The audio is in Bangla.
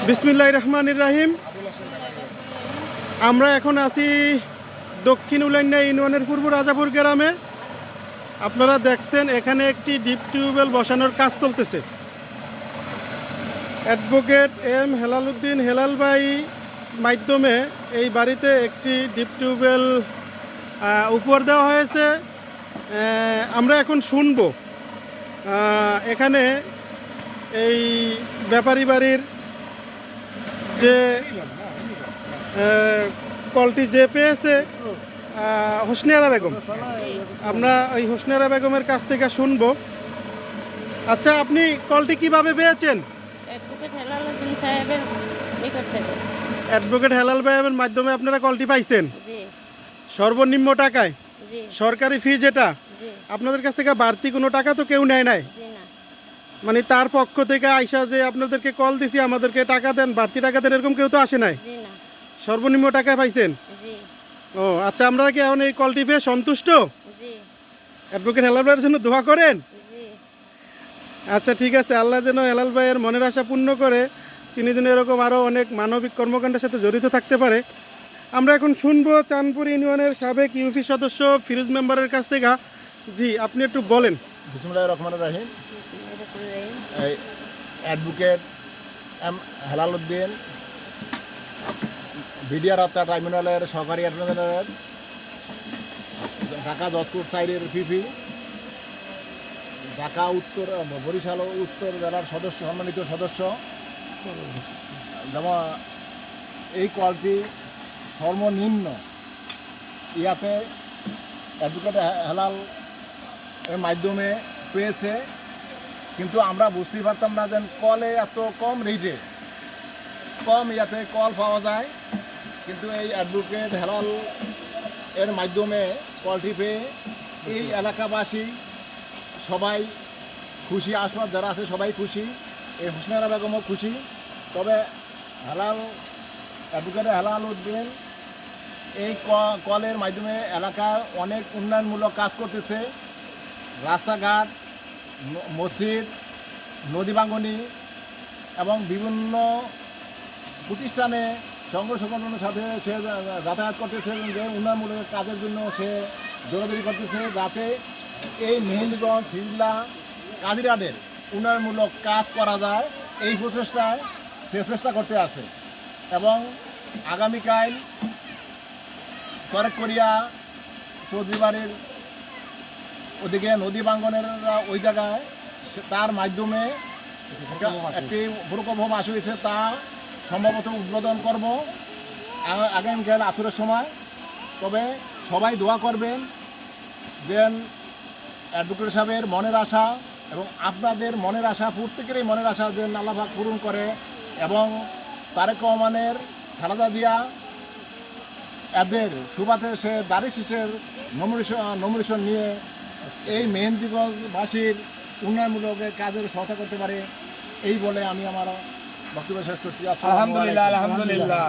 বিসমিল্লাহির রহমানির রহিম। আমরা এখন আছি দক্ষিণ উলাইন্যা ইউনিয়নের পূর্ব রাজাপুর গ্রামে। আপনারা দেখছেন এখানে একটি ডিপ টিউবওয়েল বসানোর কাজ চলতেছে। অ্যাডভোকেট এম হেলাল উদ্দিন হেলাল ভাই মাধ্যমে এই বাড়িতে একটি ডিপ টিউবওয়েল উপহার দেওয়া হয়েছে। আমরা এখন শুনবো এখানে এই ব্যাপারী বাড়ির যে কলটি যে পেয়েছে হোসনিয়ারা বেগম, আমরা ওই হোসনিয়ারা বেগমের কাছ থেকে শুনবো। আচ্ছা, আপনি কলটি কিভাবে পেয়েছেন? অ্যাডভোকেট হেলাল ভাইয়ের মাধ্যমে আপনারা কলটি পাইছেন সর্বনিম্ন টাকায়। সরকারি ফি যেটা, আপনাদের কাছ থেকে বাড়তি কোনো টাকা তো কেউ নেয় নাই? মানে তার পক্ষ থেকে আইসা যে আপনাদেরকে কল দিছি আমাদেরকে টাকা দেন, বাড়তি টাকা দেন, এরকম কেউ তো আসে নাই? সর্বনিম্ন টাকায় পাইছেন? ও আচ্ছা, আমরা কি এখন এই কলটি পেয়ে সন্তুষ্ট? অ্যাডভোকেট হেলাল ভাইয়ের জন্য দোয়া করেন। আচ্ছা ঠিক আছে, আল্লাহ যেন হেলাল ভাইয়ের মনের আশা পূর্ণ করে, তিনি যেন এরকম আরও অনেক মানবিক কর্মকাণ্ডের সাথে জড়িত থাকতে পারে। আমরা এখন শুনবো চাঁদপুর ইউনিয়নের সাবেক ইউপি সদস্য ফিরোজ মেম্বারের কাছ থেকে। জি, আপনি একটু বলেন। বিসমিল্লাহির রহমানির রহিম। Advocate M Helal Uddin BDR হত্যা ট্রাইব্যুনালের সহকারী অ্যাডভোকেটের ঢাকা 10 কোট সাইডের পিপি, ঢাকা উত্তর বরিশাল উত্তর জেলার সদস্য, সম্মানিত সদস্য। যেমন এই কলটি সর্বনিম্ন ইয়াতে অ্যাডভোকেট হেলাল এর মাধ্যমে পেয়েছে, কিন্তু আমরা বুঝতেই পারতাম না যে কলে এত কম রেটে কম ইয়াতে কল পাওয়া যায়। কিন্তু এই অ্যাডভোকেট হেলাল এর মাধ্যমে কলটি পেয়ে এই এলাকাবাসী সবাই খুশি, আশপাশ যারা আছে সবাই খুশি, এই হোসনিয়ারা বেগমও খুশি। তবে হেলাল অ্যাডভোকেট হেলাল উদ্দিন এই কলের মাধ্যমে এলাকায় অনেক উন্নয়নমূলক কাজ করতেছে। রাস্তাঘাট, মসজিদ, নদী ভাঙনি এবং বিভিন্ন প্রতিষ্ঠানে সংঘ সংগঠনের সাথে সে যাতায়াত করতেছে, যে উন্নয়নমূলক কাজের জন্য সে দৌড়াদৌড়ি করতেছে, যাতে এই মেহেন্দিগঞ্জ, হিজলা, কাজিরাটের উন্নয়নমূলক কাজ করা যায়। এই প্রচেষ্টায় সে চেষ্টা করতে আছে। এবং আগামীকাল চরেকরিয়া চৌধুরী বাড়ির ওদিকে নদী ভাঙ্গনের ওই জায়গায় তার মাধ্যমে একটি প্রকল্প আসা হয়েছে, তা সম্ভবত উদ্বোধন করব আগামীকাল আসরের সময়। তবে সবাই দোয়া করবেন দেন অ্যাডভোকেট সাহেবের মনের আশা এবং আপনাদের মনের আশা, প্রত্যেকেরই মনের আশা যেন আল্লাহ পাক পূরণ করে। এবং তারেক রহমানের, খালেদা জিয়া এদের সুবাদে সে দাড়ি শীষের নমিনেশন নিয়ে এই মেহেন্দিগঞ্জবাসীর উন্নয়নমূলক কাজের সহায়তা করতে পারে, এই বলে আমি আমার বক্তব্য শেষ করছি। আলহামদুলিল্লাহ।